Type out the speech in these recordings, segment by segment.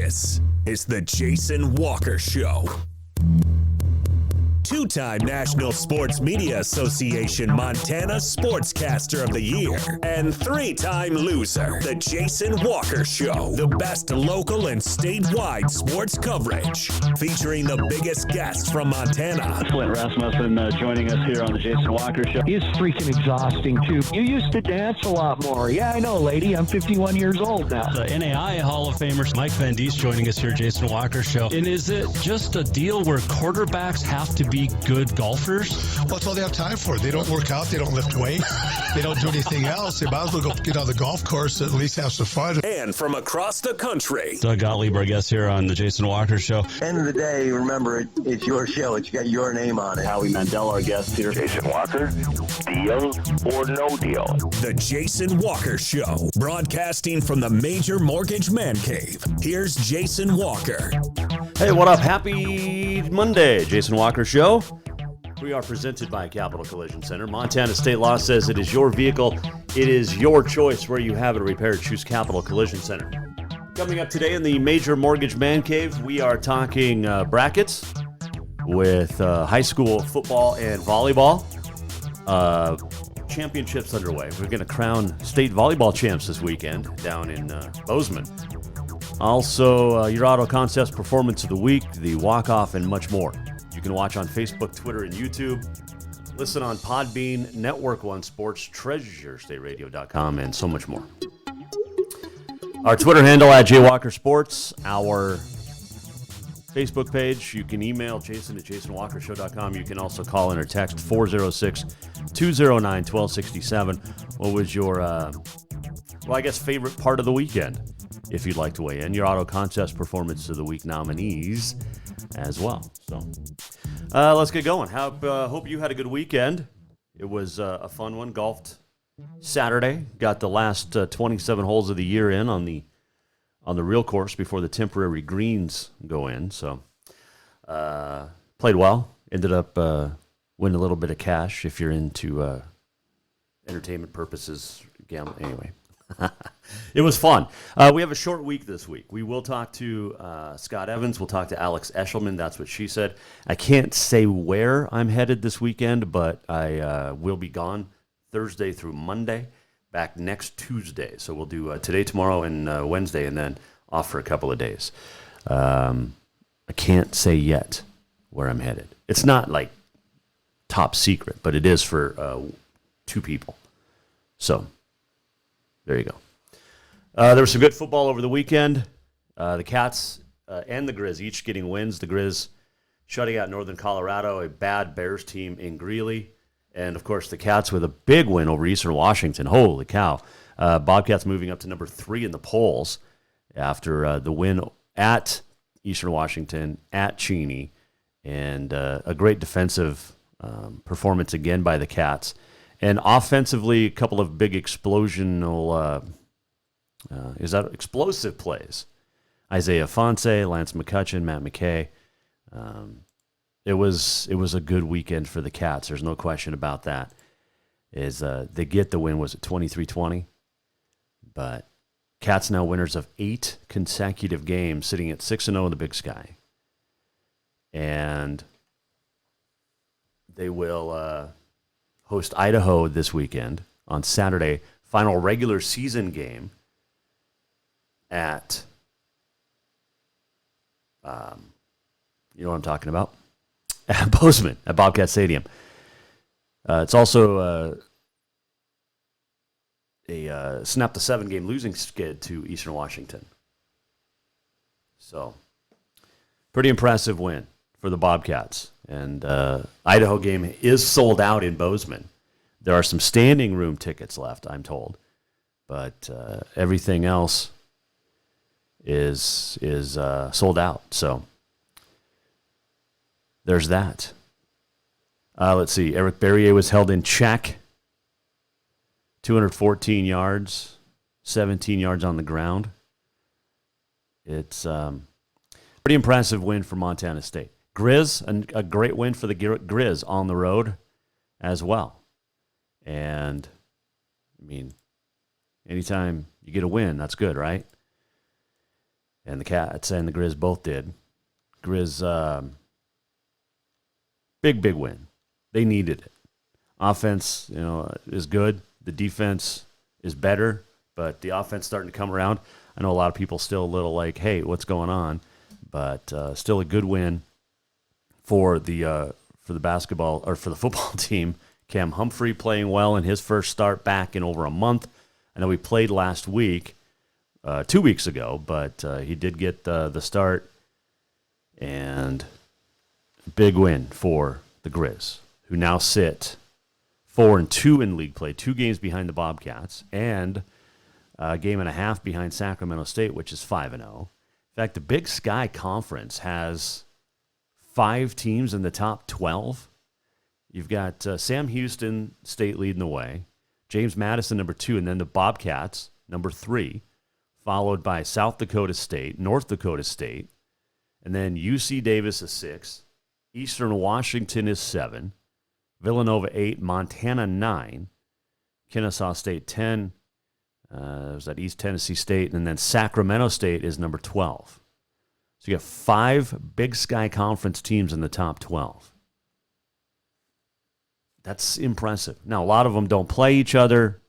This is the Jason Walker Show. Two-time National Sports Media Association Montana Sportscaster of the Year and three-time loser, the Jason Walker Show. The best local and statewide sports coverage, featuring the biggest guests from Montana. Flint Rasmussen joining us here on the Jason Walker Show. He's freaking exhausting, too. You used to dance a lot more. Yeah, I know, lady. I'm 51 years old now. The NAI Hall of Famer Mike Van Diest joining us here, Jason Walker Show. And is it just a deal where quarterbacks have to be good golfers? Well, that's all they have time for. They don't work out. They don't lift weights. They don't do anything else. They might as well go get on the golf course and at least have some fun. And from across the country, Doug Gottlieb, our guest here on the Jason Walker Show. End of the day, remember, it's your show. It's got your name on it. Howie Mandel, our guest here. Jason Walker, deal or no deal? the Jason Walker Show, broadcasting from the Major Mortgage Man Cave. Here's Jason Walker. Hey, what up? Happy Monday, Jason Walker Show. We are presented by Capital Collision Center. Montana state law says it is your vehicle. It is your choice where you have it repaired. Choose Capital Collision Center. Coming up today in the Major Mortgage Man Cave, we are talking brackets with high school football and volleyball. Championships underway. We're going to crown state volleyball champs this weekend down in Bozeman. Also, your auto contest performance of the week, the walk-off, and much more. You can watch on Facebook, Twitter, and YouTube. Listen on Podbean, Network One Sports, TreasureStateRadio.com, and so much more. Our Twitter handle at JWalkerSports. Our Facebook page. You can email Jason at JasonWalkerShow.com. You can also call in or text 406-209-1267. What was your, favorite part of the weekend? If you'd like to weigh in, your auto contest performance of the week nominees as well. So let's get going. Hope you had a good weekend. It was a fun one. Golfed Saturday. Got the last 27 holes of the year in on the real course before the temporary greens go in. So played well. Ended up winning a little bit of cash if you're into entertainment purposes. Gambling. Anyway. It was fun. We have a short week this week. We will talk to Scott Evans. We'll talk to Alex Eshelman. That's what she said. I can't say where I'm headed this weekend, but I will be gone Thursday through Monday, back next Tuesday. So we'll do today, tomorrow, and Wednesday, and then off for a couple of days. I can't say yet where I'm headed. It's not like top secret, but it is for two people. So there you go. There was some good football over the weekend. The Cats and the Griz each getting wins. The Griz shutting out Northern Colorado, a bad Bears team in Greeley. And, of course, the Cats with a big win over Eastern Washington. Holy cow. Bobcats moving up to number 3 in the polls after the win at Eastern Washington, at Cheney, and a great defensive performance again by the Cats. And offensively, a couple of big explosive plays. Isaiah Fonse, Lance McCutcheon, Matt McKay. It was a good weekend for the Cats. There's no question about that. They get the win, was it 23-20? But Cats now winners of 8 consecutive games, sitting at 6-0 in the Big Sky. And they will host Idaho this weekend on Saturday. Final regular season game at, you know what I'm talking about? At Bozeman, at Bobcat Stadium. It's also a snap the 7-game losing skid to Eastern Washington. So, pretty impressive win for the Bobcats. And Idaho game is sold out in Bozeman. There are some standing room tickets left, I'm told. But everything else is sold out. So there's that. Let's see. Eric Berrier was held in check. 214 yards, 17 yards on the ground. It's pretty impressive win for Montana State. Griz, a great win for the Griz on the road as well. And, I mean, anytime you get a win, that's good, right? And the Cats and the Griz both did. Griz, big win. They needed it. Offense, is good. The defense is better, but the offense starting to come around. I know a lot of people still a little like, hey, what's going on? But still a good win for the basketball or for the football team. Cam Humphrey playing well in his first start back in over a month. I know he played last week, 2 weeks ago, but he did get the start. And big win for the Griz, who now sit 4-2 in league play, 2 games behind the Bobcats, and a game and a half behind Sacramento State, which is 5-0. In fact, the Big Sky Conference has 5 teams in the top 12. You've got Sam Houston State leading the way, James Madison number 2, and then the Bobcats number 3, followed by South Dakota State, North Dakota State, and then UC Davis is 6, Eastern Washington is 7, Villanova 8, Montana 9, Kennesaw State 10, was that East Tennessee State, and then Sacramento State is number 12. So you have 5 Big Sky Conference teams in the top 12. That's impressive. Now, a lot of them don't play each other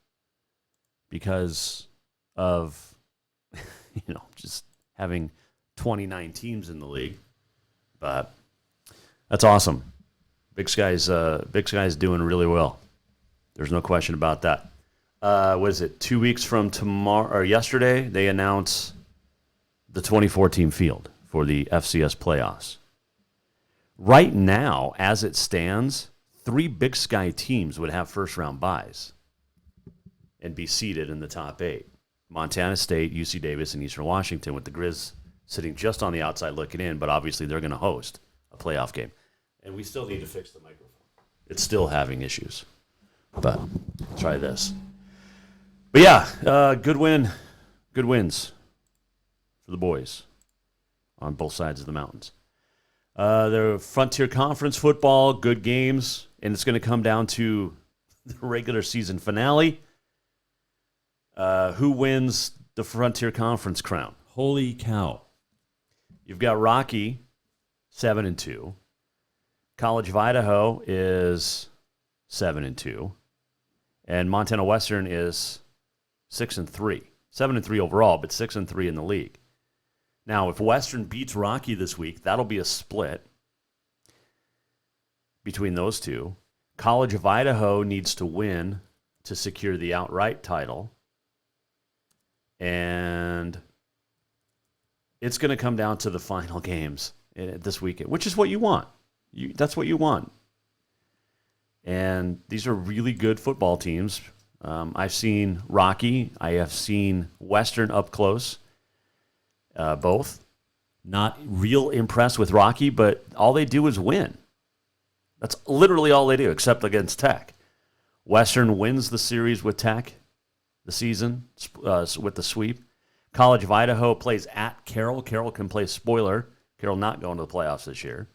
because of, just having 29 teams in the league. But that's awesome. Big Sky's doing really well. There's no question about that. What is it? 2 weeks from tomorrow or yesterday, they announce the 24-team field for the FCS playoffs. Right now, as it stands, 3 Big Sky teams would have first-round byes and be seated in the top 8. Montana State, UC Davis, and Eastern Washington, with the Griz sitting just on the outside looking in, but obviously they're going to host a playoff game. And we still need to fix the microphone. It's still having issues. But try this. But yeah, good win. Good wins for the boys on both sides of the mountains. The Frontier Conference football, good games. And it's going to come down to the regular season finale. Who wins the Frontier Conference crown? Holy cow. You've got Rocky, 7-2. College of Idaho is 7-2. And Montana Western is 6-3. 7-3 overall, but 6-3 in the league. Now, if Western beats Rocky this week, that'll be a split between those two. College of Idaho needs to win to secure the outright title. And it's going to come down to the final games this weekend, which is what you want. That's what you want. And these are really good football teams. I've seen Rocky. I have seen Western up close. Both. Not real impressed with Rocky, but all they do is win. That's literally all they do, except against Tech. Western wins the series with Tech, the season, with the sweep. College of Idaho plays at Carroll. Carroll can play spoiler. Carroll not going to the playoffs this year.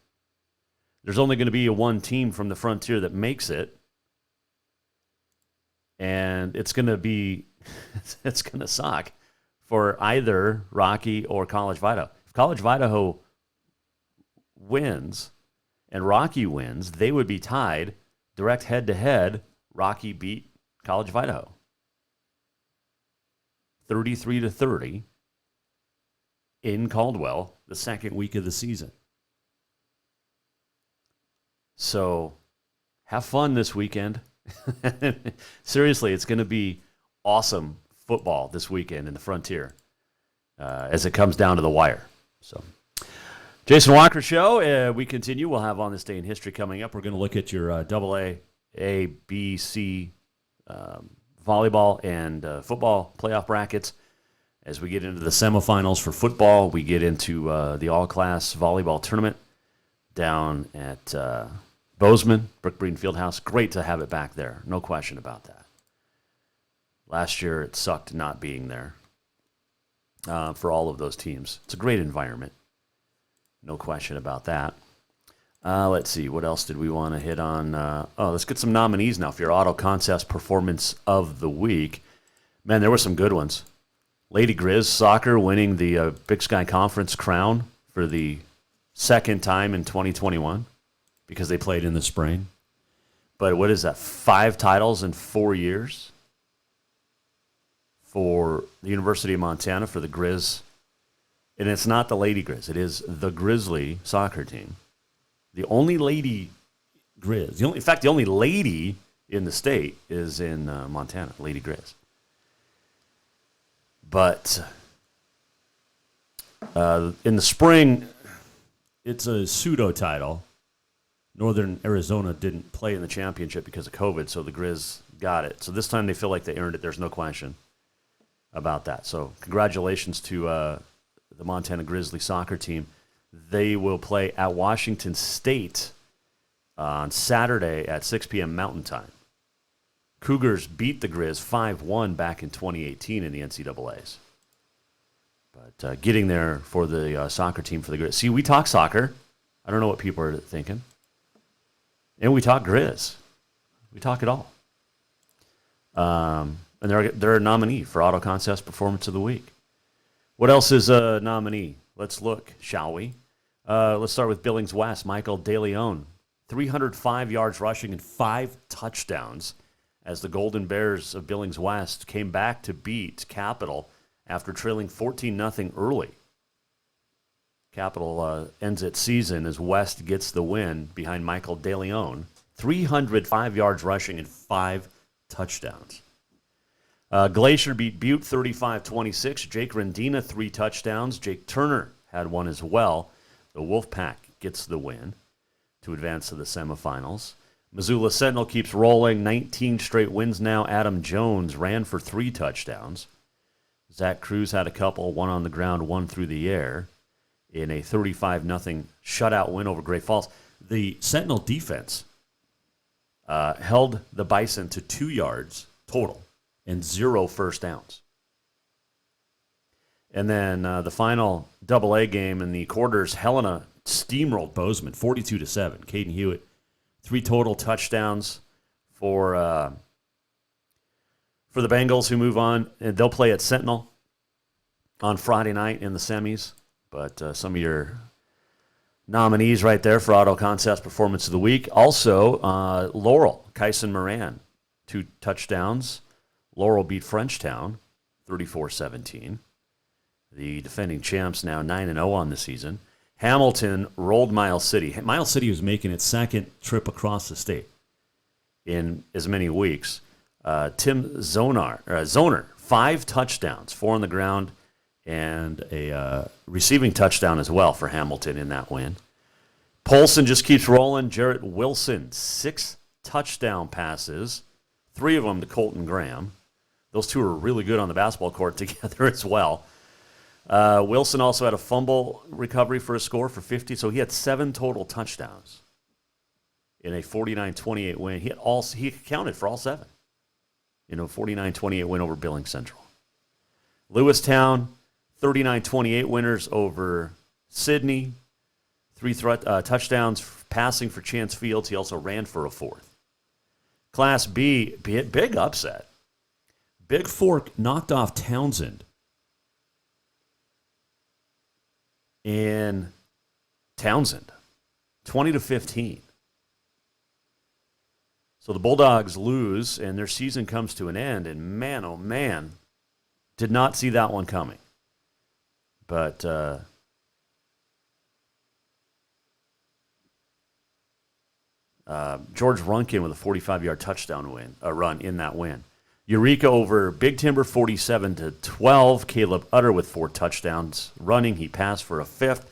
There's only going to be one team from the Frontier that makes it. And it's going to suck for either Rocky or College of Idaho. If College of Idaho wins and Rocky wins, they would be tied direct head-to-head. Rocky beat College of Idaho 33-30 in Caldwell the second week of the season. So have fun this weekend. Seriously, it's going to be awesome football this weekend in the Frontier as it comes down to the wire. So, Jason Walker Show, we continue. We'll have On This Day in History coming up. We're going to look at your AA, A, B, C volleyball and football playoff brackets. As we get into the semifinals for football, we get into the all-class volleyball tournament down at Bozeman, Brook Breeden Fieldhouse. Great to have it back there. No question about that. Last year, it sucked not being there for all of those teams. It's a great environment. No question about that. Let's see. What else did we want to hit on? Let's get some nominees now for your Auto Contest Performance of the Week. Man, there were some good ones Lady Griz soccer winning the Big Sky Conference crown for the second time in 2021 because they played in the spring. But what is that, 5 titles in 4 years for the University of Montana, for the Griz. And it's not the Lady Griz. It is the Grizzly soccer team. The only Lady Griz. In fact, the only lady in the state is in Montana, Lady Griz. But in the spring, it's a pseudo title. Northern Arizona didn't play in the championship because of COVID, so the Griz got it. So this time they feel like they earned it. There's no question about that. So congratulations to the Montana Grizzly soccer team. They will play at Washington State on Saturday at 6 p.m. Mountain Time. Cougars beat the Griz 5-1 back in 2018 in the NCAAs. But getting there for the soccer team for the Griz. See, we talk soccer. I don't know what people are thinking. And we talk Griz. We talk it all. And they're a nominee for Auto Contest Performance of the Week. What else is a nominee? Let's look, shall we? Let's start with Billings West. Michael DeLeon, 305 yards rushing and 5 touchdowns as the Golden Bears of Billings West came back to beat Capital after trailing 14-0 early. Capital ends its season as West gets the win behind Michael DeLeon. 305 yards rushing and 5 touchdowns. Glacier beat Butte 35-26. Jake Rendina, 3 touchdowns. Jake Turner had one as well. The Wolfpack gets the win to advance to the semifinals. Missoula Sentinel keeps rolling. 19 straight wins now. Adam Jones ran for 3 touchdowns. Zach Cruz had a couple, one on the ground, one through the air, in a 35-0 shutout win over Great Falls. The Sentinel defense held the Bison to 2 yards total and 0 first downs. And then the final AA game in the quarters, Helena steamrolled Bozeman 42-7. Caden Hewitt, 3 total touchdowns for the Bengals, who move on. And they'll play at Sentinel on Friday night in the semis. But some of your nominees right there for Auto Contest Performance of the Week. Also, Laurel, Kyson Moran, 2 touchdowns. Laurel beat Frenchtown 34-17. The defending champs now 9-0 on the season. Hamilton rolled Miles City. Miles City was making its second trip across the state in as many weeks. Tim Zoner, 5 touchdowns, 4 on the ground, and a receiving touchdown as well for Hamilton in that win. Polson just keeps rolling. Jarrett Wilson, 6 touchdown passes, 3 of them to Colton Graham. Those two are really good on the basketball court together as well. Wilson also had a fumble recovery for a score for 50, so he had 7 total touchdowns in a 49-28 win. He accounted for all 7 in a 49-28 win over Billings Central. Lewistown, 39-28 winners over Sydney. 3 touchdowns passing for Chance Fields. He also ran for a 4th. Class B, big upset. Big Fork knocked off Townsend in Townsend, 20-15. So the Bulldogs lose, and their season comes to an end. And man, oh man, did not see that one coming. But George Runkin with a 45-yard touchdown run in that win. Eureka over Big Timber 47-12. Caleb Utter with 4 touchdowns running. He passed for a 5th.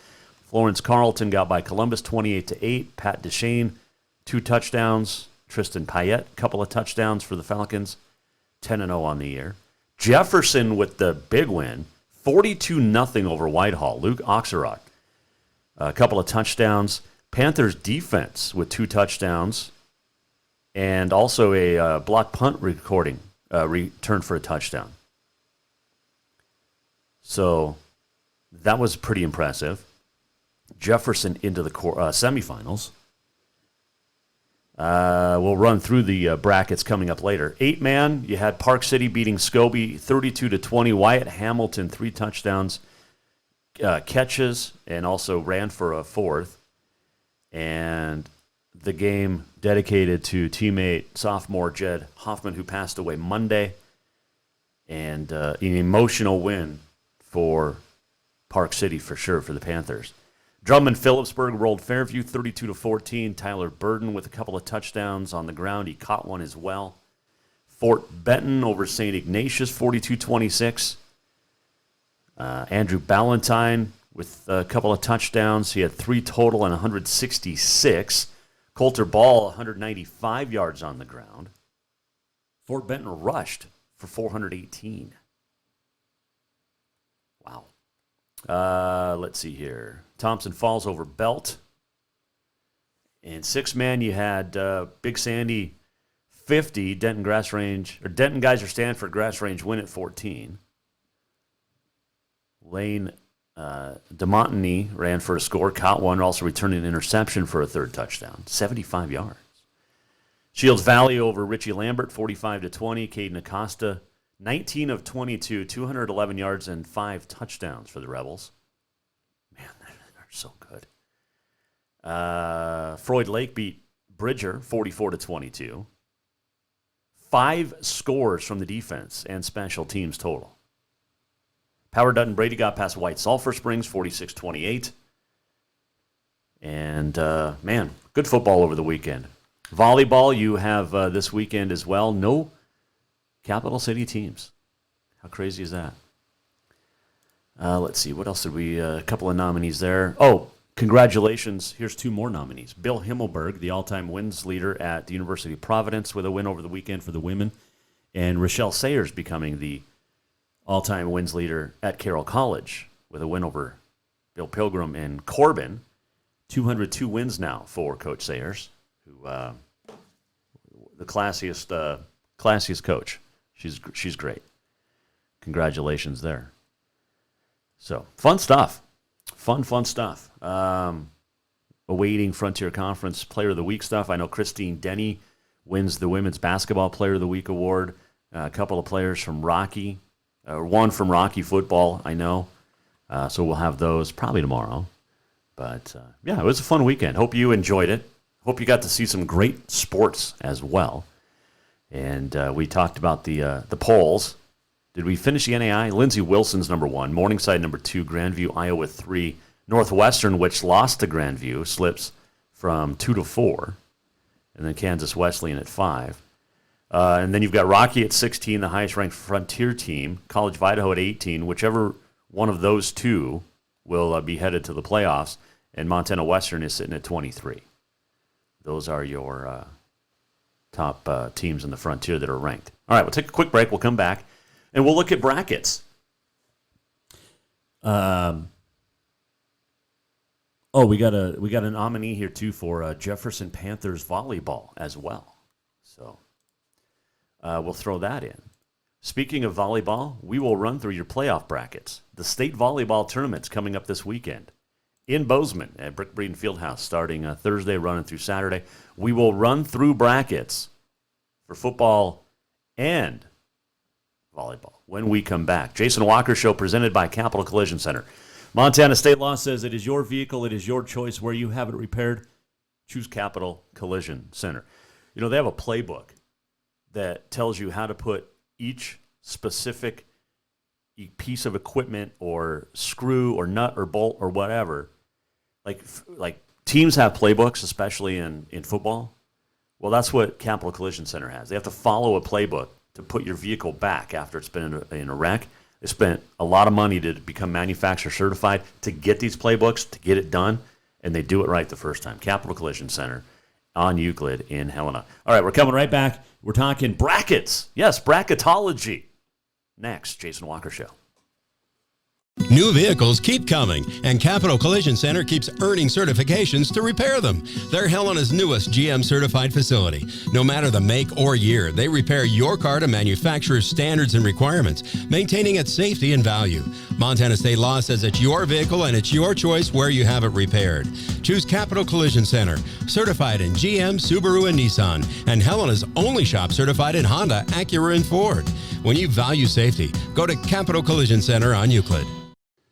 Florence Carlton got by Columbus 28-8. Pat Deshane, 2 touchdowns. Tristan Payette, a couple of touchdowns for the Falcons. 10-0 on the year. Jefferson with the big win. 42-0 over Whitehall. Luke Oxerock, a couple of touchdowns. Panthers defense with 2 touchdowns. And also a block punt return for a touchdown. So that was pretty impressive. Jefferson into the semifinals. We'll run through the brackets coming up later. 8-man, you had Park City beating Scobie 32-20. Wyatt Hamilton, 3 touchdowns, catches, and also ran for a 4th. And the game dedicated to teammate sophomore Jed Hoffman, who passed away Monday. And an emotional win for Park City for sure for the Panthers. Drummond Phillipsburg rolled Fairview 32-14. Tyler Burden with a couple of touchdowns on the ground. He caught one as well. Fort Benton over St. Ignatius 42-26. Andrew Ballantyne with a couple of touchdowns. He had 3 total and 166. Coulter Ball 195 yards on the ground. Fort Benton rushed for 418. Wow. Let's see here. Thompson Falls over Belt. And 6-man, you had Big Sandy 50, Denton Geyser Stanford Grass Range win at 14. Lane DeMontagny ran for a score, caught one, also returning an interception for a 3rd touchdown, 75 yards. Shields Valley over Richie Lambert, 45-20. Caden Acosta, 19 of 22, 211 yards and 5 touchdowns for the Rebels. Man, they're so good. Floyd Lake beat Bridger, 44-22. 5 scores from the defense and special teams total. Power Dutton Brady got past White Sulphur Springs, 46-28. And, man, good football over the weekend. Volleyball, you have this weekend as well. No Capital City teams. How crazy is that? Let's see. What else did we... a couple of nominees there. Oh, congratulations. Here's 2 more nominees. Bill Himmelberg, the all-time wins leader at the University of Providence with a win over the weekend for the women. And Rachelle Sayers becoming the all-time wins leader at Carroll College with a win over Bill Pilgrim and Corbin. 202 wins now for Coach Sayers, who the classiest coach. She's great. Congratulations there. So, fun stuff. Fun stuff. Awaiting Frontier Conference Player of the Week stuff. I know Christine Denny wins the Women's Basketball Player of the Week award. A couple of players from Rocky. One from Rocky football, I know. So we'll have those probably tomorrow. But, yeah, it was a fun weekend. Hope you enjoyed it. Hope you got to see some great sports as well. And we talked about the polls. Did we finish the NAI? Lindsey Wilson's number 1. Morningside number 2. Grandview, Iowa 3. Northwestern, which lost to Grandview, slips from 2 to 4. And then Kansas Wesleyan at 5. And then you've got Rocky at 16, the highest-ranked Frontier team. College of Idaho at 18. Whichever one of those 2 will be headed to the playoffs. And Montana Western is sitting at 23. Those are your top teams in the Frontier that are ranked. All right, we'll take a quick break. We'll come back, and we'll look at brackets. We got a nominee here, too, for Jefferson Panthers volleyball as well. So we'll throw that in. Speaking of volleyball, we will run through your playoff brackets. The state volleyball tournament's coming up this weekend in Bozeman at Brick Breeden Fieldhouse, starting Thursday, running through Saturday. We will run through brackets for football and volleyball when we come back. Jason Walker Show presented by Capital Collision Center. Montana state law says it is your vehicle, it is your choice where you have it repaired. Choose Capital Collision Center. You know, they have a playbook that tells you how to put each specific piece of equipment or screw or nut or bolt or whatever. Like teams have playbooks, especially in football. Well, that's what Capital Collision Center has. They have to follow a playbook to put your vehicle back after it's been in a wreck. They spent a lot of money to become manufacturer certified to get these playbooks, to get it done, and they do it right the first time. Capital Collision Center on Euclid in Helena. All right, we're coming right back. We're talking brackets. Yes, bracketology. Next, Jason Walker Show. New vehicles keep coming, and Capital Collision Center keeps earning certifications to repair them. They're Helena's newest GM-certified facility. No matter the make or year, they repair your car to manufacturer's standards and requirements, maintaining its safety and value. Montana state law says it's your vehicle and it's your choice where you have it repaired. choose Capital Collision Center, certified in GM, Subaru, and Nissan, and Helena's only shop certified in Honda, Acura, and Ford. When you value safety, go to Capital Collision Center on Euclid.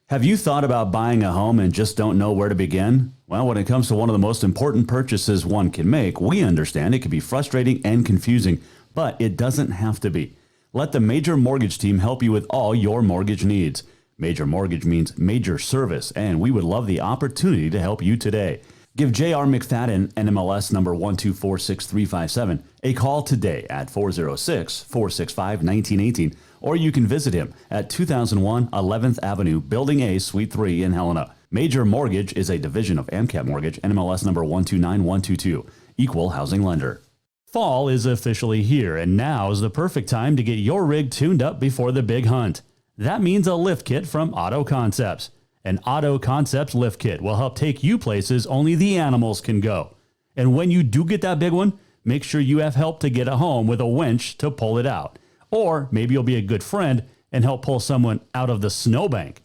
Have you thought about buying a home and just don't know where to begin? Well, when it comes to one of the most important purchases one can make, we understand it can be frustrating and confusing, but it doesn't have to be. Let the Major Mortgage team help you with all your mortgage needs. Major Mortgage means major service, and we would love the opportunity to help you today. Give J.R. McFadden, NMLS number 1246357, a call today at 406-465-1918, or you can visit him at 2001 11th Avenue, Building A, Suite 3 in Helena. Major Mortgage is a division of AMCAP Mortgage, NMLS number 129122, equal housing lender. Fall is officially here, and now is the perfect time to get your rig tuned up before the big hunt. That means a lift kit from Auto Concepts. An Auto Concepts lift kit will help take you places only the animals can go. And when you do get that big one, make sure you have help to get it home with a winch to pull it out. Or maybe you'll be a good friend and help pull someone out of the snowbank.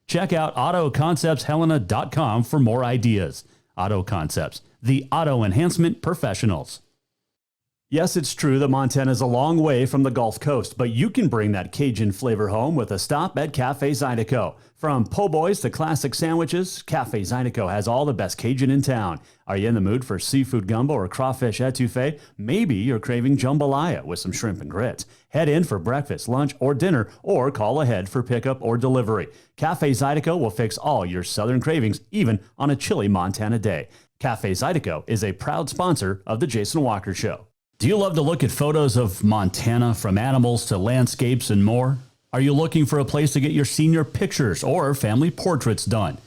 Check out AutoConceptsHelena.com for more ideas. Auto Concepts, the auto enhancement professionals. Yes, it's true that Montana is a long way from the Gulf Coast, but you can bring that Cajun flavor home with a stop at Cafe Zydeco. From po' boys to classic sandwiches, Cafe Zydeco has all the best Cajun in town. Are you in the mood for seafood gumbo or crawfish etouffee? Maybe you're craving jambalaya with some shrimp and grits. Head in for breakfast, lunch, or dinner, or call ahead for pickup or delivery. Cafe Zydeco will fix all your southern cravings, even on a chilly Montana day. Cafe Zydeco is a proud sponsor of The Jason Walker Show. Do you love to look at photos of Montana, from animals to landscapes and more? Are you looking for a place to get your senior pictures or family portraits done?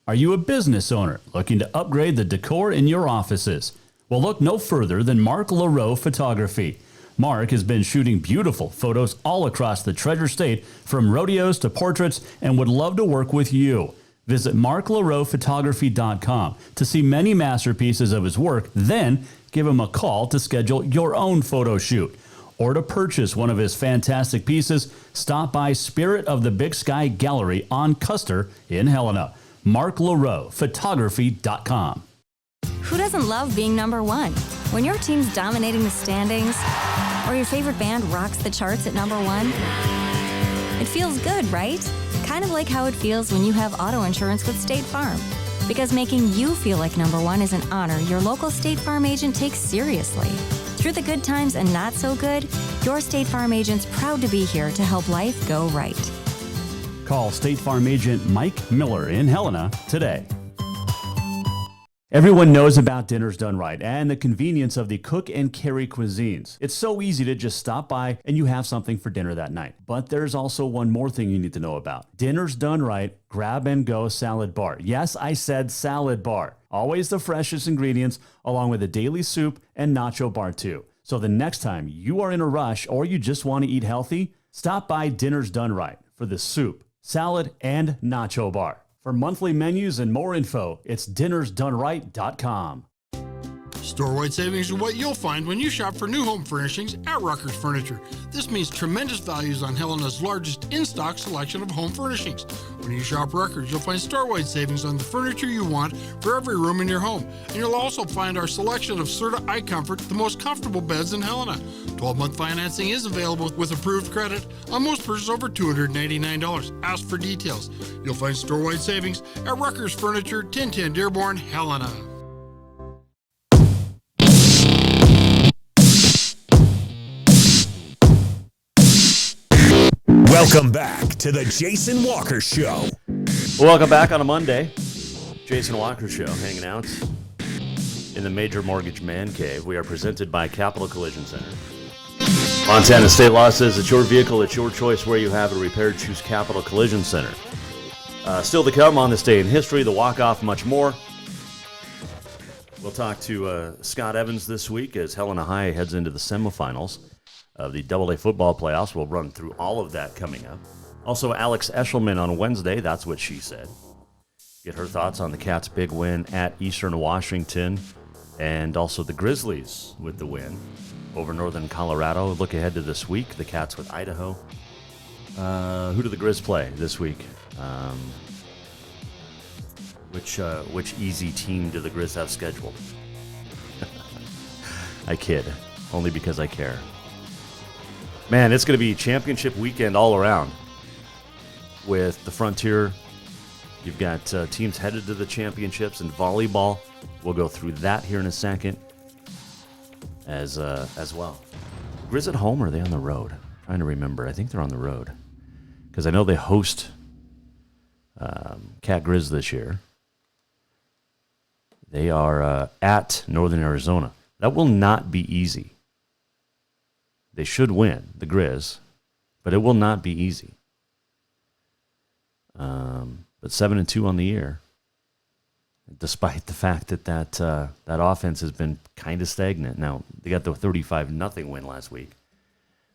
Are you a business owner looking to upgrade the decor in your offices? Well, look no further than Mark LaRoe Photography. Mark has been shooting beautiful photos all across the Treasure State, from rodeos to portraits, and would love to work with you. Visit marklaroephotography.com to see many masterpieces of his work, then give him a call to schedule your own photo shoot. Or to purchase one of his fantastic pieces, stop by Spirit of the Big Sky Gallery on Custer in Helena. marklaroephotography.com. Who doesn't love being number one? When your team's dominating the standings, or your favorite band rocks the charts at number one, it feels good, right? Kind of like how it feels when you have auto insurance with State Farm. Because making you feel like number one is an honor your local State Farm agent takes seriously. Through the good times and not so good, your State Farm agent's proud to be here to help life go right. Call State Farm agent Mike Miller in Helena today. Everyone knows about Dinners Done Right and the convenience of the cook and carry cuisines. It's so easy to just stop by and you have something for dinner that night. But there's also one more thing you need to know about. Dinners Done Right Grab and Go Salad Bar. Yes, I said salad bar. Always the freshest ingredients, along with a daily soup and nacho bar too. So the next time you are in a rush or you just want to eat healthy, stop by Dinners Done Right for the soup, salad, and nacho bar. For monthly menus and more info, it's dinnersdoneright.com. Store-wide savings are what you'll find when you shop for new home furnishings at Rucker's Furniture. This means tremendous values on Helena's largest in-stock selection of home furnishings. When you shop Rucker's, you'll find store-wide savings on the furniture you want for every room in your home. And you'll also find our selection of Serta iComfort, the most comfortable beds in Helena. 12-month financing is available with approved credit on most purchases over $299. Ask for details. You'll find store-wide savings at Rucker's Furniture, 1010 Dearborn, Helena. Welcome back to the Jason Walker Show. Welcome back on a Monday. Jason Walker Show, hanging out in the Major Mortgage Man Cave. We are presented by Capital Collision Center. Montana state law says it's your vehicle, it's your choice where you have it repaired. Choose Capital Collision Center. Still to come on this day in history, the walk-off, much more. We'll talk to Scott Evans this week as Helena High heads into the semifinals of the AA football playoffs. We'll run through all of that coming up. Also, Alex Eshelman on Wednesday. That's what she said. Get her thoughts on the Cats' big win at Eastern Washington, and also the Grizzlies with the win over Northern Colorado. Look ahead to this week, the Cats with Idaho. Who do the Griz play this week? Which easy team do the Griz have scheduled? I kid. Only because I care. Man, it's going to be championship weekend all around. With the Frontier, you've got teams headed to the championships in volleyball. We'll go through that here in a second as well. Griz at home or are they on the road? I'm trying to remember. I think they're on the road. Because I know they host Cat Griz this year. They are at Northern Arizona. That will not be easy. They should win, the Griz, but it will not be easy. But 7-2 on the year, despite the fact that offense has been kind of stagnant. Now, they got the 35-0 win last week,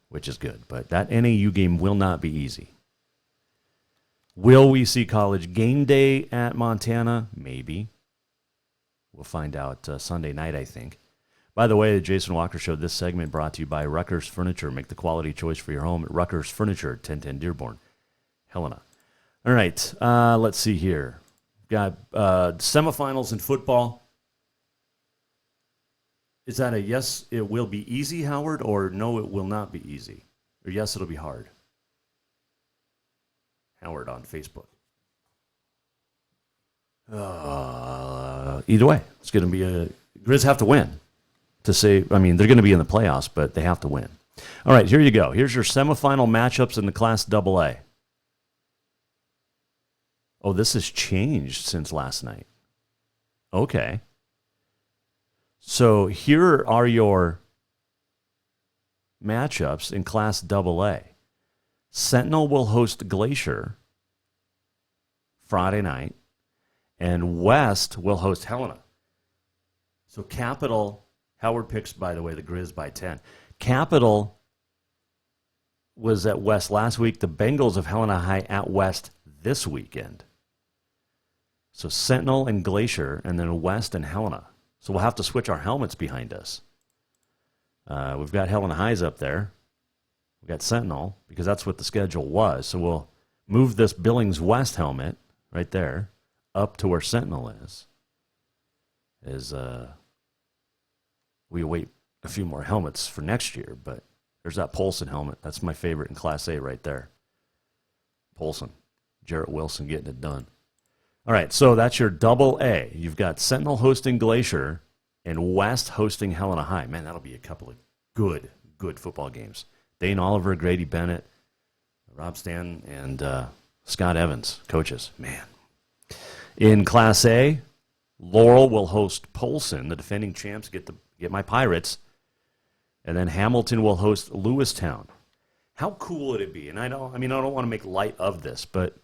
which is good. But that NAU game will not be easy. Will we see College game day at Montana? Maybe. We'll find out Sunday night, I think. By the way, the Jason Walker Show, this segment brought to you by Rucker's Furniture. Make the quality choice for your home at Rucker's Furniture, 1010 Dearborn, Helena. All right, let's see here. Got semifinals in football. Is that a yes, it will be easy, Howard, or no, it will not be easy? Or yes, it'll be hard? Howard on Facebook. Either way, it's going to be Griz have to win to say. I mean, they're going to be in the playoffs, but they have to win. All right, here you go. Here's your semifinal matchups in the Class AA. Oh, this has changed since last night. Okay. So here are your matchups in Class AA. Sentinel will host Glacier Friday night, and West will host Helena. So Capital, Howard picks, by the way, the Griz by 10. Capital was at West last week. The Bengals of Helena High at West this weekend. So Sentinel and Glacier, and then West and Helena. So we'll have to switch our helmets behind us. We've got Helena Highs up there. We've got Sentinel, because that's what the schedule was. So we'll move this Billings West helmet right there up to where Sentinel is. We await a few more helmets for next year, but there's that Polson helmet. That's my favorite in Class A right there. Polson. Jarrett Wilson getting it done. All right, so that's your AA. You've got Sentinel hosting Glacier and West hosting Helena High. Man, that'll be a couple of good football games. Dane Oliver, Grady Bennett, Rob Stanton, and Scott Evans, coaches. Man. In Class A, Laurel will host Polson, the defending champs, get my Pirates. And then Hamilton will host Lewistown. How cool would it be? And I don't want to make light of this, but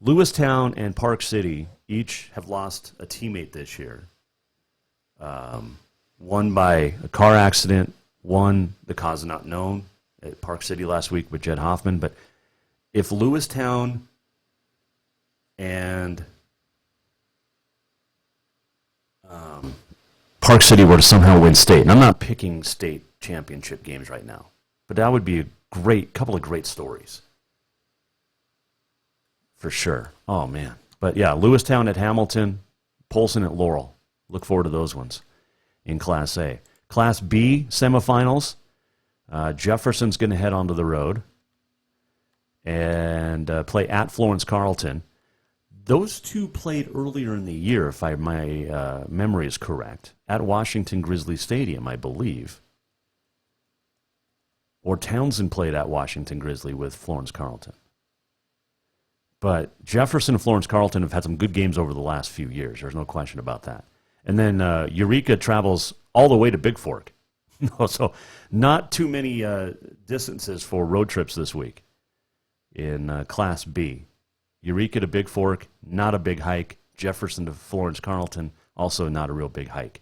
Lewistown and Park City each have lost a teammate this year. One by a car accident, one the cause is not known at Park City last week with Jed Hoffman. But if Lewistown and Park City were to somehow win state, and I'm not picking state championship games right now, but that would be a couple of great stories. For sure. Oh, man. But, yeah, Lewistown at Hamilton, Polson at Laurel. Look forward to those ones in Class A. Class B semifinals, Jefferson's going to head onto the road and play at Florence Carlton. Those two played earlier in the year, if my memory is correct, at Washington Grizzly Stadium, I believe. Or Townsend played at Washington Grizzly with Florence Carlton. But Jefferson and Florence Carlton have had some good games over the last few years. There's no question about that. And then Eureka travels all the way to Big Fork. So not too many distances for road trips this week in Class B. Eureka to Big Fork, not a big hike. Jefferson to Florence Carlton, also not a real big hike.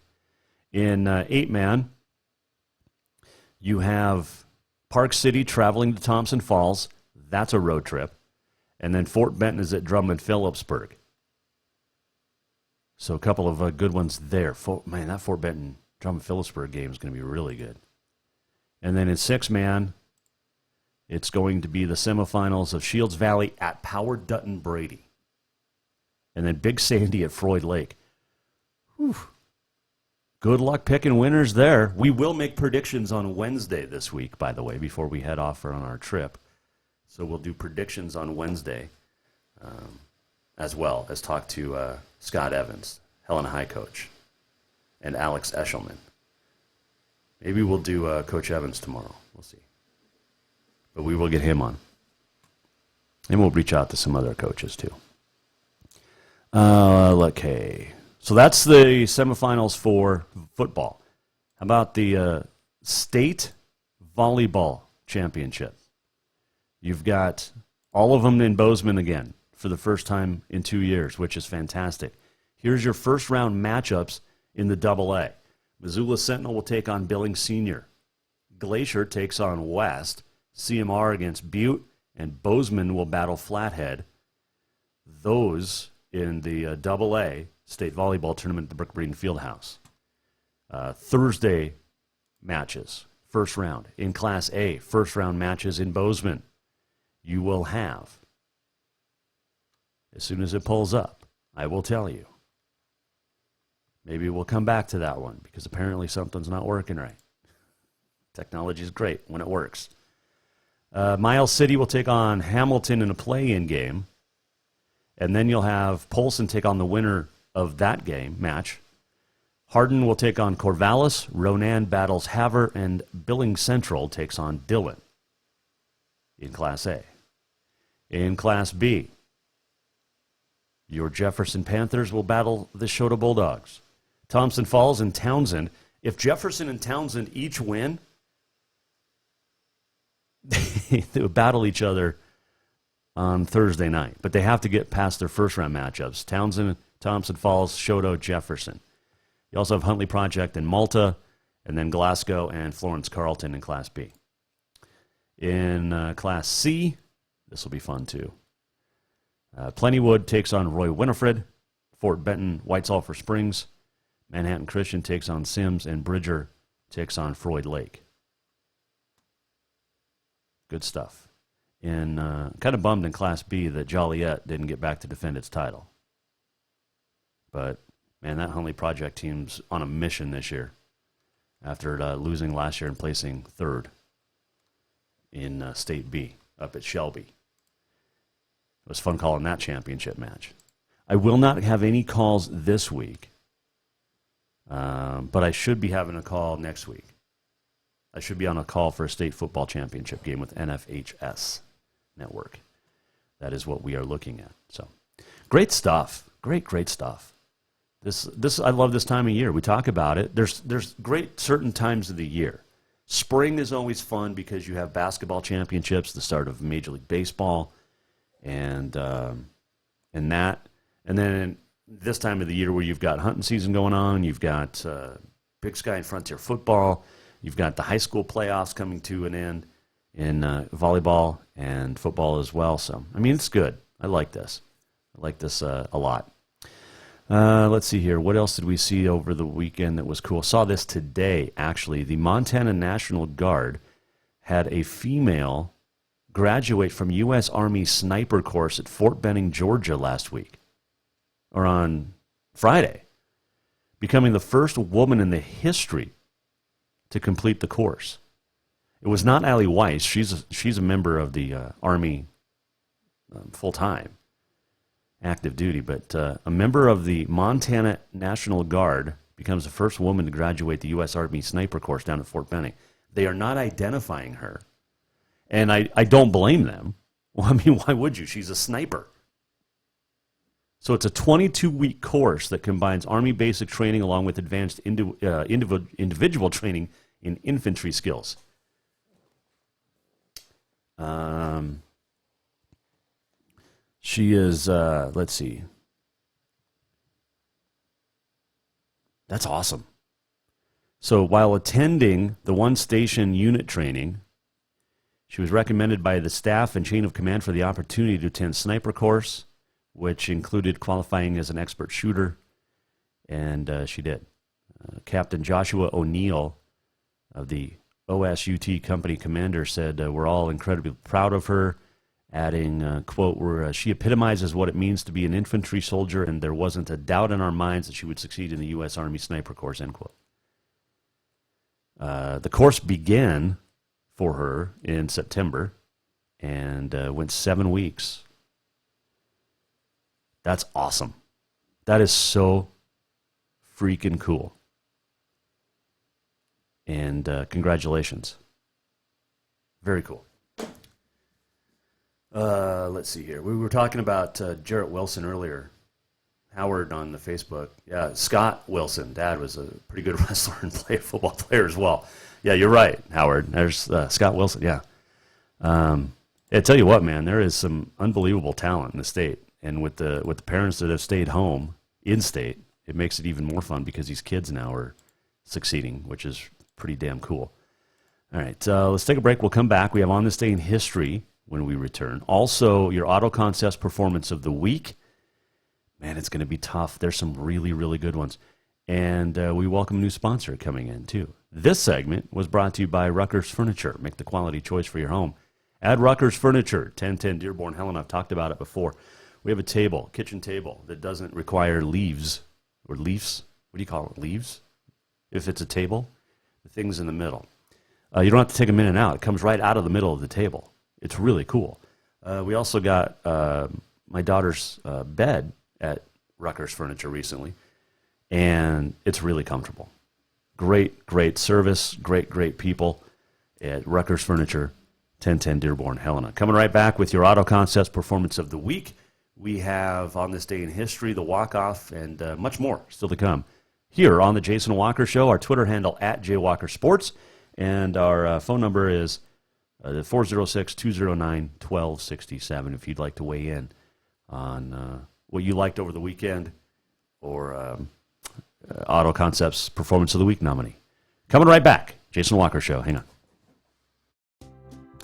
In 8-man, you have Park City traveling to Thompson Falls. That's a road trip. And then Fort Benton is at Drummond-Phillipsburg. So a couple of good ones there. Man, that Fort Benton Drummond-Phillipsburg game is going to be really good. And then in 6-man, it's going to be the semifinals of Shields Valley at Power Dutton Brady. And then Big Sandy at Floyd Lake. Whew. Good luck picking winners there. We will make predictions on Wednesday this week, by the way, before we head off on our trip. So we'll do predictions on Wednesday, as well as talk to Scott Evans, Helena High coach, and Alex Eshelman. Maybe we'll do Coach Evans tomorrow. We'll see. But we will get him on. And we'll reach out to some other coaches, too. Okay. So that's the semifinals for football. How about the state volleyball championship? You've got all of them in Bozeman again for the first time in 2 years, which is fantastic. Here's your first round matchups in the AA. Missoula Sentinel will take on Billings Senior. Glacier takes on West. CMR against Butte. And Bozeman will battle Flathead. Those in the AA state volleyball tournament at the Brook Breeden Fieldhouse. Thursday matches, first round. In Class A, first round matches in Bozeman. You will have, as soon as it pulls up, I will tell you. Maybe we'll come back to that one because apparently something's not working right. Technology is great when it works. Miles City will take on Hamilton in a play-in game. And then you'll have Polson take on the winner of that game match. Hardin will take on Corvallis. Ronan battles Havre. And Billings Central takes on Dillon in Class A. In Class B, your Jefferson Panthers will battle the Shota Bulldogs. Thompson Falls and Townsend. If Jefferson and Townsend each win, they will battle each other on Thursday night. But they have to get past their first-round matchups. Townsend, Thompson Falls, Shoto, Jefferson. You also have Huntley Project in Malta, and then Glasgow and Florence Carlton in Class B. In Class C, this will be fun too. Plentywood takes on Roy Winifred. Fort Benton, White Sulphur Springs. Manhattan Christian takes on Sims, and Bridger takes on Floyd Lake. Good stuff. And kind of bummed in Class B that Joliet didn't get back to defend its title. But, man, that Huntley Project team's on a mission this year after losing last year and placing third in State B up at Shelby. It was fun calling that championship match. I will not have any calls this week, but I should be having a call next week. I should be on a call for a state football championship game with NFHS Network. That is what we are looking at. So, great stuff. Great stuff. This I love this time of year. We talk about it. There's great certain times of the year. Spring is always fun because you have basketball championships, the start of Major League Baseball, and that. And then this time of the year where you've got hunting season going on, you've got Big Sky and Frontier football, you've got the high school playoffs coming to an end in volleyball and football as well. So, I mean, it's good. I like this. I like this a lot. Let's see here. What else did we see over the weekend that was cool? Saw this today, actually. The Montana National Guard had a female graduate from U.S. Army sniper course at Fort Benning, Georgia last week, or on Friday, becoming the first woman in the history to complete the course. It was not Allie Weiss. She's a member of the Army full-time, active duty, but a member of the Montana National Guard becomes the first woman to graduate the U.S. Army sniper course down at Fort Benning. They are not identifying her, and I don't blame them. Well, I mean, why would you? She's a sniper. So it's a 22-week course that combines Army basic training along with advanced individual training in infantry skills. She is, let's see. That's awesome. So while attending the one-station unit training, she was recommended by the staff and chain of command for the opportunity to attend sniper course, which included qualifying as an expert shooter, and she did. Captain Joshua O'Neill of the OSUT company commander said, we're all incredibly proud of her adding, quote, where she epitomizes what it means to be an infantry soldier, and there wasn't a doubt in our minds that she would succeed in the U.S. Army Sniper Course, end quote. The course began for her in September and went 7 weeks. That's awesome. That is so freaking cool. And congratulations. Very cool. Let's see here. We were talking about Jarrett Wilson earlier. Howard on the Facebook. Yeah, Scott Wilson. Dad was a pretty good wrestler and football player as well. Yeah, you're right, Howard. There's Scott Wilson. Yeah. I tell you what, man, there is some unbelievable talent in the state. And with the parents that have stayed home in state, it makes it even more fun because these kids now are succeeding, which is pretty damn cool. All right, let's take a break. We'll come back. We have On This Day in History when we return. Also, your Auto Concepts Performance of the Week. Man, it's going to be tough. There's some really, really good ones. And we welcome a new sponsor coming in, too. This segment was brought to you by Rucker's Furniture. Make the quality choice for your home. Add Rucker's Furniture, 1010 Dearborn, Helen. I've talked about it before. We have a table, kitchen table, that doesn't require leaves or leaves. What do you call it, leaves? If it's a table, the thing's in the middle. You don't have to take them in and out. It comes right out of the middle of the table. It's really cool. We also got my daughter's bed at Rucker's Furniture recently, and it's really comfortable. Great, great service, great people at Rucker's Furniture, 1010 Dearborn, Helena. Coming right back with your Auto Concepts Performance of the Week. We have On This Day in History, the walk-off, and much more still to come here on the Jason Walker Show. Our Twitter handle at JWalkerSports, and our phone number is 406-209-1267 if you'd like to weigh in on what you liked over the weekend or Auto Concepts Performance of the Week nominee. Coming right back. Jason Walker Show. Hang on.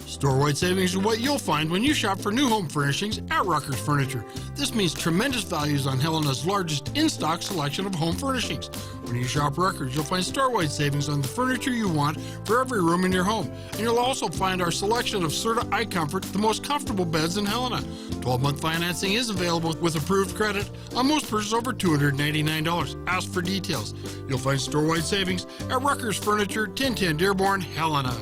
Store-wide savings are what you'll find when you shop for new home furnishings at Rucker's Furniture. This means tremendous values on Helena's largest in-stock selection of home furnishings. When you shop Rucker's, you'll find store-wide savings on the furniture you want for every room in your home. And you'll also find our selection of Serta iComfort, the most comfortable beds in Helena. 12-month financing is available with approved credit on most purchases over $299. Ask for details. You'll find store-wide savings at Rucker's Furniture, 1010 Dearborn, Helena.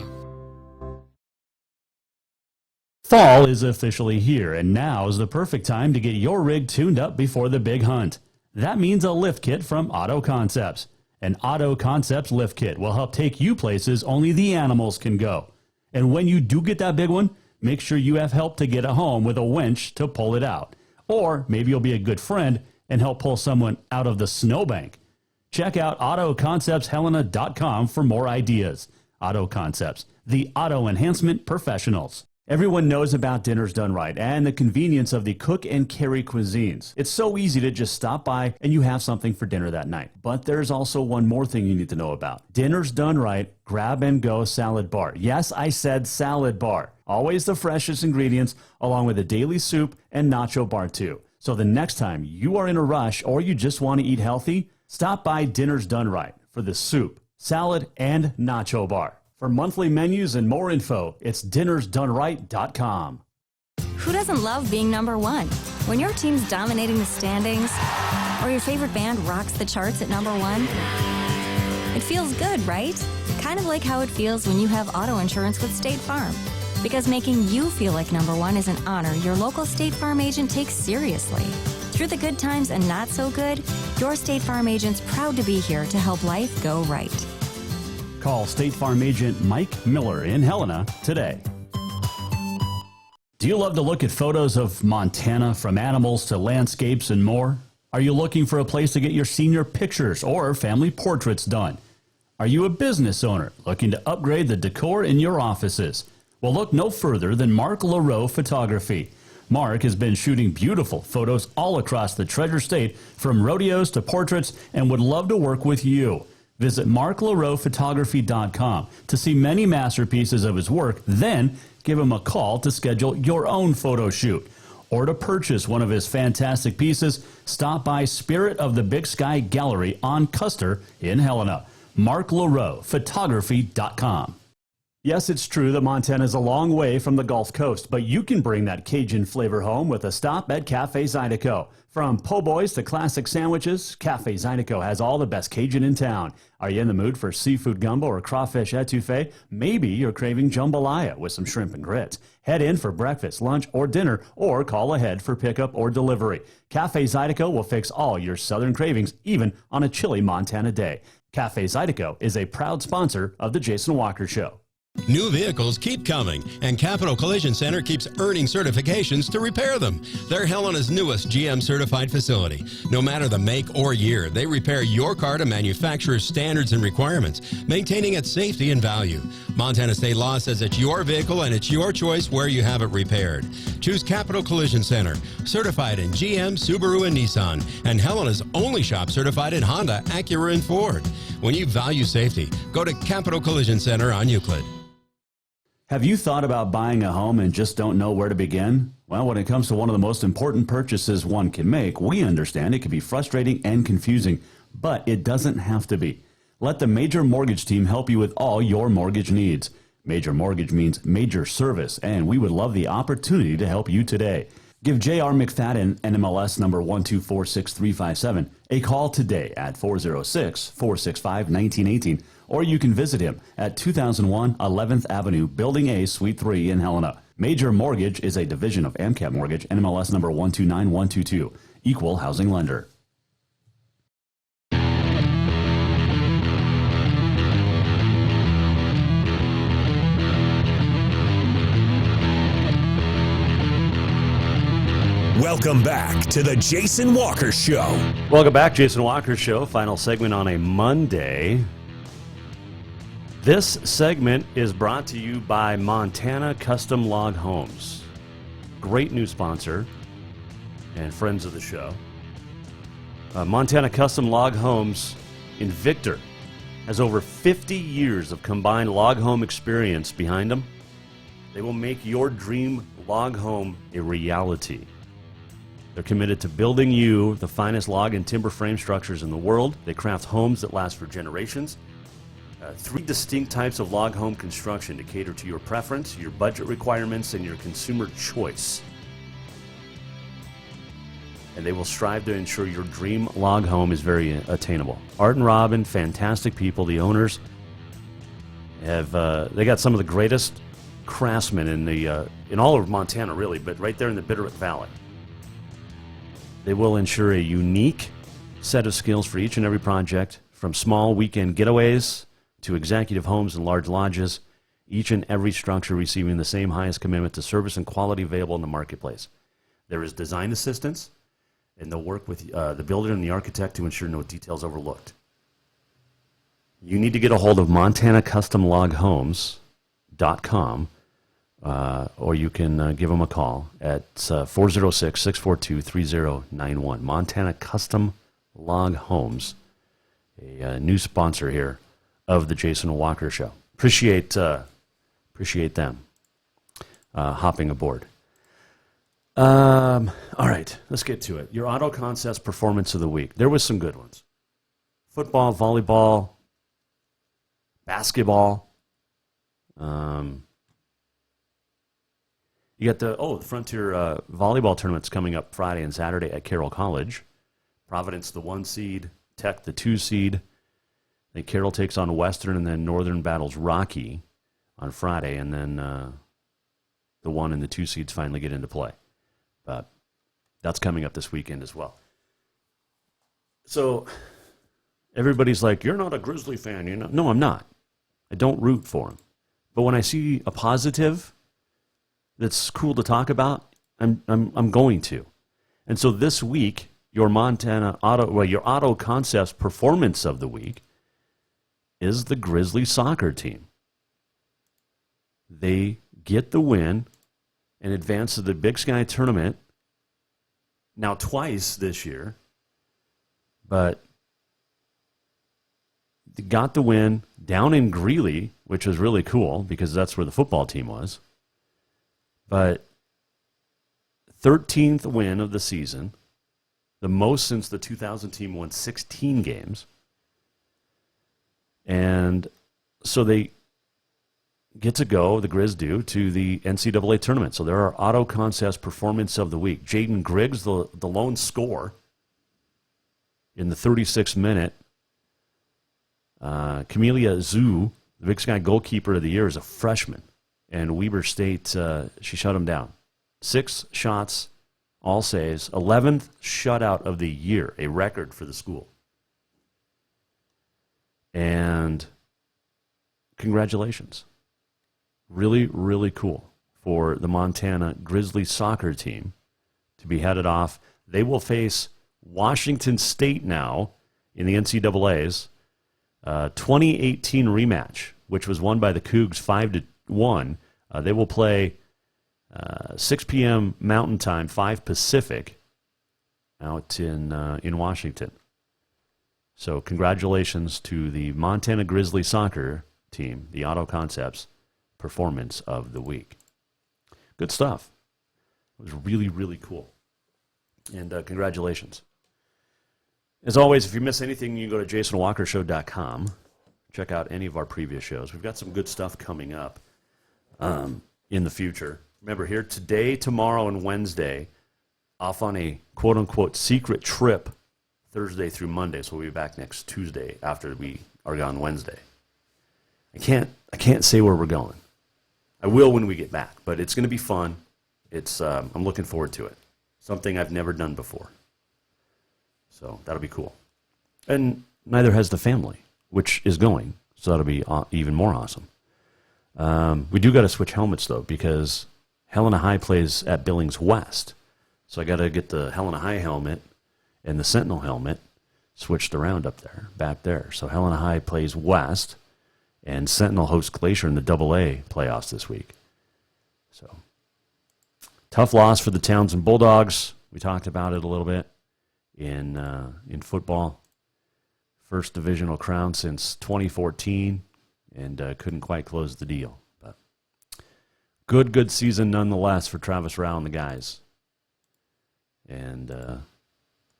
Fall is officially here, and now is the perfect time to get your rig tuned up before the big hunt. That means a lift kit from Auto Concepts. An Auto Concepts lift kit will help take you places only the animals can go. And when you do get that big one, make sure you have help to get it home with a winch to pull it out. Or maybe you'll be a good friend and help pull someone out of the snowbank. Check out AutoConceptsHelena.com for more ideas. Auto Concepts, the auto enhancement professionals. Everyone knows about Dinners Done Right and the convenience of the cook and carry cuisines. It's so easy to just stop by and you have something for dinner that night. But there's also one more thing you need to know about. Dinners Done Right Grab and Go Salad Bar. Yes, I said salad bar. Always the freshest ingredients along with a daily soup and nacho bar too. So the next time you are in a rush or you just want to eat healthy, stop by Dinners Done Right for the soup, salad, and nacho bar. For monthly menus and more info, it's dinnersdoneright.com. Who doesn't love being number one? When your team's dominating the standings, or your favorite band rocks the charts at number one, it feels good, right? Kind of like how it feels when you have auto insurance with State Farm. Because making you feel like number one is an honor your local State Farm agent takes seriously. Through the good times and not so good, your State Farm agent's proud to be here to help life go right. Call State Farm agent Mike Miller in Helena today. Do you love to look at photos of Montana, from animals to landscapes and more? Are you looking for a place to get your senior pictures or family portraits done? Are you a business owner looking to upgrade the decor in your offices? Well, look no further than Mark LaRoe Photography. Mark has been shooting beautiful photos all across the Treasure State, from rodeos to portraits, and would love to work with you. Visit marklaroephotography.com to see many masterpieces of his work, then give him a call to schedule your own photo shoot. Or to purchase one of his fantastic pieces, stop by Spirit of the Big Sky Gallery on Custer in Helena. marklaroephotography.com. Yes, it's true that Montana is a long way from the Gulf Coast, but you can bring that Cajun flavor home with a stop at Cafe Zydeco. From po' boys to classic sandwiches, Cafe Zydeco has all the best Cajun in town. Are you in the mood for seafood gumbo or crawfish etouffee? Maybe you're craving jambalaya with some shrimp and grits. Head in for breakfast, lunch, or dinner, or call ahead for pickup or delivery. Cafe Zydeco will fix all your southern cravings, even on a chilly Montana day. Cafe Zydeco is a proud sponsor of The Jason Walker Show. New vehicles keep coming, and Capital Collision Center keeps earning certifications to repair them. They're Helena's newest GM-certified facility. No matter the make or year, they repair your car to manufacturer's standards and requirements, maintaining its safety and value. Montana state law says it's your vehicle and it's your choice where you have it repaired. Choose Capital Collision Center, certified in GM, Subaru, and Nissan, and Helena's only shop certified in Honda, Acura, and Ford. When you value safety, go to Capital Collision Center on Euclid. Have you thought about buying a home and just don't know where to begin? Well, when it comes to one of the most important purchases one can make, we understand it can be frustrating and confusing, but it doesn't have to be. Let the Major Mortgage team help you with all your mortgage needs. Major Mortgage means major service, and we would love the opportunity to help you today. Give J.R. McFadden, NMLS number 1246357, a call today at 406-465-1918, or you can visit him at 2001 11th Avenue, Building A, Suite 3 in Helena. Major Mortgage is a division of AMCAP Mortgage, NMLS number 129122, equal housing lender. Welcome back to the Jason Walker Show. Welcome back, Jason Walker Show. Final segment on a Monday. This segment is brought to you by Montana Custom Log Homes. Great new sponsor and friends of the show. Montana Custom Log Homes in Victor has over 50 years of combined log home experience behind them. They will make your dream log home a reality. They're committed to building you the finest log and timber frame structures in the world. They craft homes that last for generations. 3 distinct types of log home construction to cater to your preference, your budget requirements, and your consumer choice. And they will strive to ensure your dream log home is very attainable. Art and Robin, fantastic people. The owners have they got some of the greatest craftsmen in all of Montana, really, but right there in the Bitterroot Valley. They will ensure a unique set of skills for each and every project, from small weekend getaways to executive homes and large lodges, each and every structure receiving the same highest commitment to service and quality available in the marketplace. There is design assistance, and they'll work with the builder and the architect to ensure no details overlooked. You need to get a hold of MontanaCustomLogHomes.com, or you can give them a call at 406-642-3091. Montana Custom Log Homes, a new sponsor here of the Jason Walker Show. Appreciate them hopping aboard. All right, let's get to it. Your Auto Concepts Performance of the Week. There was some good ones. Football, volleyball, basketball. You got the Frontier volleyball tournament's coming up Friday and Saturday at Carroll College. Providence, the 1 seed. Tech, the 2 seed. Then Carroll takes on Western, and then Northern battles Rocky on Friday, and then the 1 and the 2 seeds finally get into play. But that's coming up this weekend as well. So everybody's like, "You're not a Grizzly fan, you know?" No, I'm not. I don't root for them. But when I see a positive that's cool to talk about, I'm going to. And so this week, your Auto Concepts Performance of the Week is the Grizzly soccer team. They get the win and advance to the Big Sky tournament now twice this year, but they got the win down in Greeley, which was really cool because that's where the football team was. But 13th win of the season, the most since the 2000 team won 16 games. And so they get to go, the Griz do, to the NCAA tournament. So there are Auto Concepts Performance of the Week. Jaden Griggs, the lone scorer in the 36th minute. Camelia Zhu, the Big Sky goalkeeper of the year, is a freshman. And Weber State, she shut him down. 6 shots, all saves. 11th shutout of the year, a record for the school. And congratulations. Really, really cool for the Montana Grizzlies soccer team to be headed off. They will face Washington State now in the NCAA's 2018 rematch, which was won by the Cougs 5-1. They will play 6 p.m. Mountain Time, 5 Pacific, out in Washington. So congratulations to the Montana Grizzlies soccer team, the Auto Concepts Performance of the Week. Good stuff. It was really, really cool. And congratulations. As always, if you miss anything, you can go to jasonwalkershow.com. Check out any of our previous shows. We've got some good stuff coming up in the future. Remember, here today, tomorrow, and Wednesday, off on a quote-unquote secret trip Thursday through Monday. So we'll be back next Tuesday after we are gone Wednesday. I can't say where we're going. I will when we get back, but it's going to be fun. It's I'm looking forward to it. Something I've never done before. So that'll be cool. And neither has the family, which is going. So that'll be even more awesome. We do got to switch helmets, though, because Helena High plays at Billings West. So I got to get the Helena High helmet and the Sentinel helmet switched around back there. So Helena High plays West, and Sentinel hosts Glacier in the AA playoffs this week. So tough loss for the Townsend Bulldogs. We talked about it a little bit in football. First divisional crown since 2014, and couldn't quite close the deal. But good season nonetheless for Travis Rao and the guys. And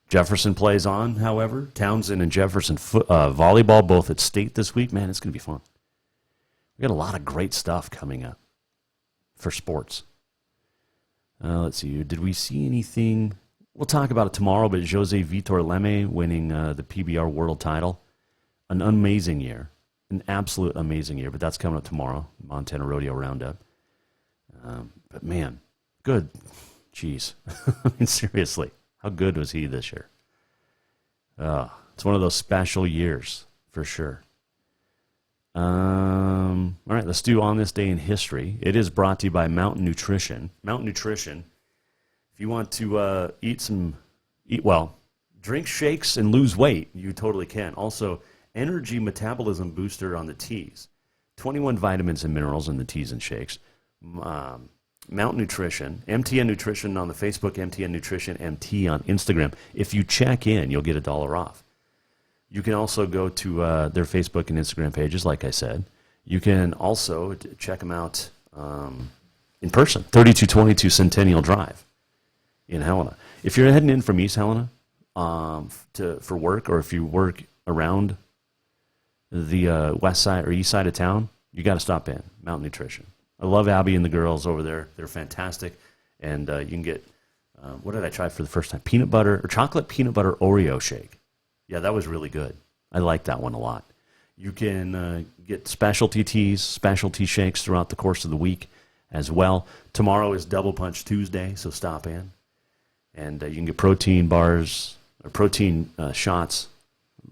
Jefferson plays on, however. Townsend and Jefferson volleyball both at state this week. Man, it's going to be fun. We got a lot of great stuff coming up for sports. Let's see. Did we see anything? We'll talk about it tomorrow, but Jose Vitor Leme winning the PBR world title. An amazing year. An absolute amazing year, but that's coming up tomorrow, Montana Rodeo Roundup. But man, good. Jeez. I mean, seriously, how good was he this year? It's one of those special years, for sure. All right, let's do On This Day in History. It is brought to you by Mountain Nutrition. Mountain Nutrition, if you want to drink shakes and lose weight, you totally can. Also, energy metabolism booster on the teas. 21 vitamins and minerals in the teas and shakes. Mountain Nutrition, MTN Nutrition on the Facebook, MTN Nutrition MT on Instagram. If you check in, you'll get $1 off. You can also go to their Facebook and Instagram pages, like I said. You can also check them out in person, 3222 Centennial Drive in Helena. If you're heading in from East Helena for work, or if you work around the west side or east side of town, you got to stop in, Mountain Nutrition. I love Abby and the girls over there. They're fantastic. And you can get, what did I try for the first time? Chocolate peanut butter Oreo shake. Yeah, that was really good. I like that one a lot. You can get specialty teas, specialty shakes throughout the course of the week as well. Tomorrow is Double Punch Tuesday, so stop in. And you can get protein bars, or protein shots,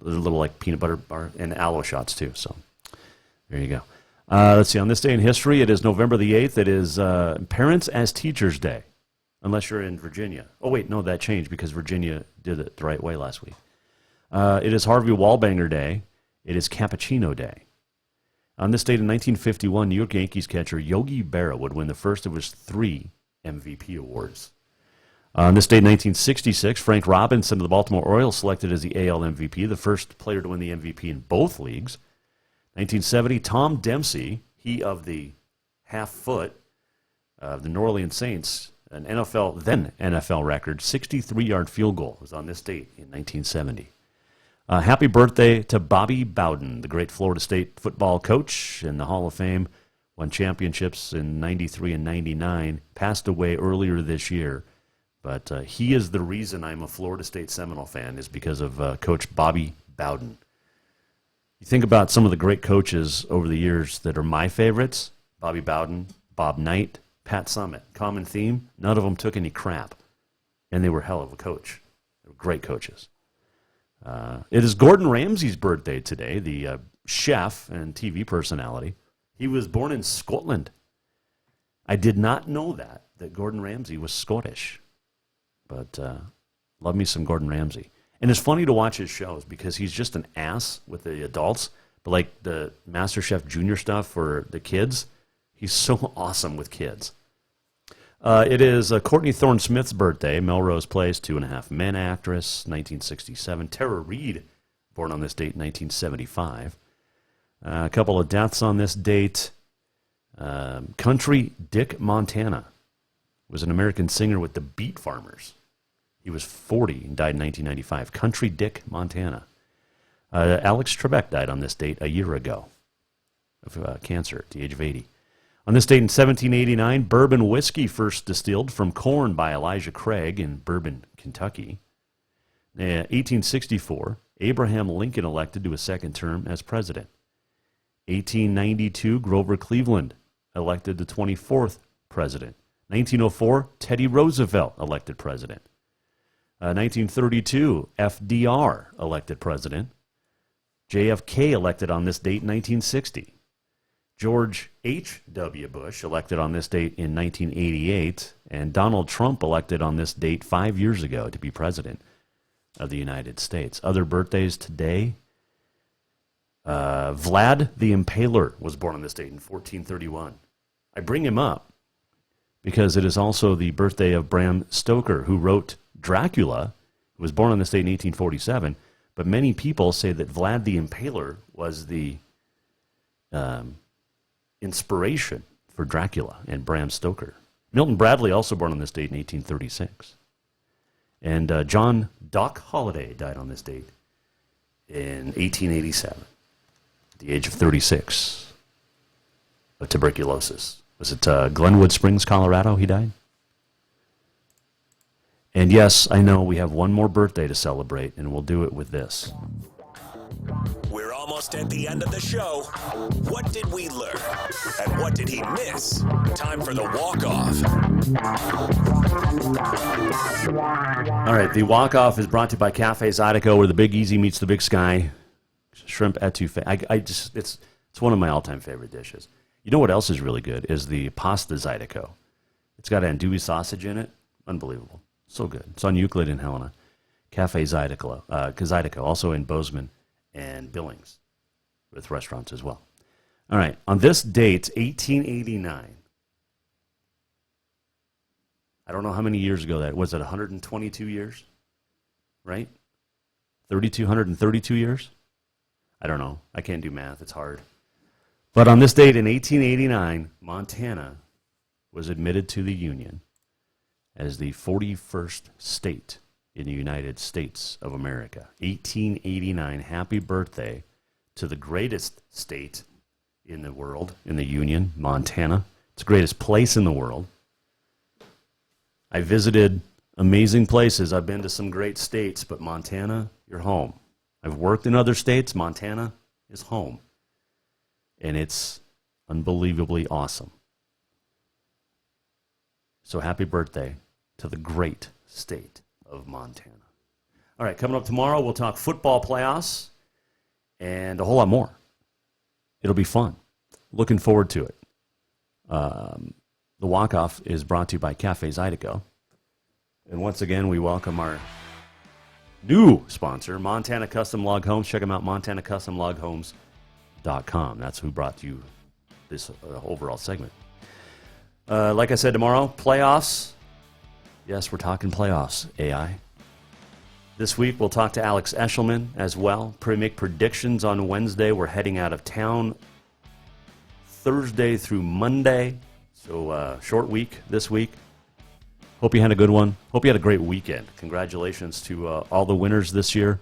a little like peanut butter bar, and aloe shots too. So there you go. Let's see. On this day in history, it is November the 8th. It is Parents as Teachers Day, unless you're in Virginia. Oh, wait, no, that changed because Virginia did it the right way last week. It is Harvey Wallbanger Day. It is Cappuccino Day. On this date in 1951, New York Yankees catcher Yogi Berra would win the first of his 3 MVP awards. On this date in 1966, Frank Robinson of the Baltimore Orioles selected as the AL MVP, the first player to win the MVP in both leagues. 1970, Tom Dempsey, he of the half-foot of the New Orleans Saints, an NFL record, 63-yard field goal was on this date in 1970. Happy birthday to Bobby Bowden, the great Florida State football coach in the Hall of Fame, won championships in 93 and 99, passed away earlier this year. But he is the reason I'm a Florida State Seminole fan, is because of Coach Bobby Bowden. You think about some of the great coaches over the years that are my favorites: Bobby Bowden, Bob Knight, Pat Summitt. Common theme: none of them took any crap, and they were hell of a coach. They were great coaches. It is Gordon Ramsay's birthday today, the chef and TV personality. He was born in Scotland. I did not know that Gordon Ramsay was Scottish. But love me some Gordon Ramsay. And it's funny to watch his shows because he's just an ass with the adults. But like the MasterChef Junior stuff for the kids, he's so awesome with kids. It is Courtney Thorne-Smith's birthday. Melrose Place, 2.5 Men actress, 1967. Tara Reid, born on this date, 1975. A couple of deaths on this date. Country Dick Montana was an American singer with the Beat Farmers. He was 40 and died in 1995. Country Dick Montana. Alex Trebek died on this date a year ago of cancer at the age of 80. On this date in 1789, bourbon whiskey first distilled from corn by Elijah Craig in Bourbon, Kentucky. 1864, Abraham Lincoln elected to a second term as president. 1892, Grover Cleveland elected the 24th president. 1904, Teddy Roosevelt elected president. 1932, FDR elected president. JFK elected on this date in 1960. George H.W. Bush elected on this date in 1988. And Donald Trump elected on this date 5 years ago to be president of the United States. Other birthdays today. Vlad the Impaler was born on this date in 1431. I bring him up because it is also the birthday of Bram Stoker, who wrote Dracula, who was born on this date in 1847. But many people say that Vlad the Impaler was the inspiration for Dracula and Bram Stoker. Milton Bradley, also born on this date in 1836. And John Doc Holliday died on this date in 1887, at the age of 36, of tuberculosis. Was it Glenwood Springs, Colorado, he died? And yes, I know we have one more birthday to celebrate, and we'll do it with this. We're almost at the end of the show. What did we learn? And what did he miss? Time for the walk-off. All right, the walk-off is brought to you by Cafe Zydeco, where the Big Easy meets the Big Sky. Shrimp etouffee. It's one of my all-time favorite dishes. You know what else is really good is the pasta Zydeco. It's got andouille sausage in it. Unbelievable. So good. It's on Euclid in Helena. Cafe Zydeco, also in Bozeman and Billings, with restaurants as well. All right, on this date, 1889, I don't know how many years ago that was. It 122 years, right? 3,232 years? I don't know. I can't do math. It's hard. But on this date in 1889, Montana was admitted to the Union as the 41st state in the United States of America. 1889, happy birthday to the greatest state in the world, in the Union, Montana. It's the greatest place in the world. I visited amazing places. I've been to some great states, but Montana, you're home. I've worked in other states. Montana is home. And it's unbelievably awesome. So happy birthday to the great state of Montana. All right, coming up tomorrow, we'll talk football playoffs and a whole lot more. It'll be fun. Looking forward to it. The walk-off is brought to you by Cafe Zydeco. And once again, we welcome our new sponsor, Montana Custom Log Homes. Check them out, montanacustomloghomes.com. That's who brought you this overall segment. Like I said, tomorrow, playoffs. Yes, we're talking playoffs, AI. This week, we'll talk to Alex Eshelman as well. Make predictions on Wednesday. We're heading out of town Thursday through Monday. So, short week this week. Hope you had a good one. Hope you had a great weekend. Congratulations to all the winners this year,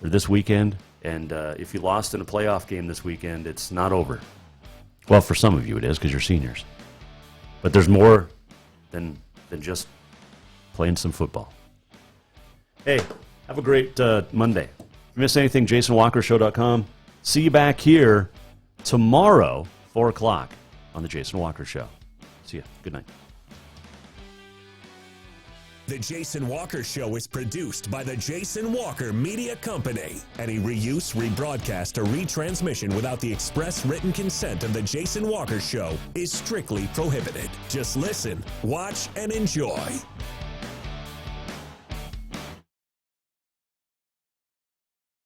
or this weekend. And if you lost in a playoff game this weekend, it's not over. Well, for some of you it is because you're seniors. But there's more than just playing some football. Hey, have a great Monday. If you miss anything, JasonWalkerShow.com. See you back here tomorrow, 4 o'clock on The Jason Walker Show. See ya. Good night. The Jason Walker Show is produced by the Jason Walker Media Company. Any reuse, rebroadcast, or retransmission without the express written consent of the Jason Walker Show is strictly prohibited. Just listen, watch, and enjoy.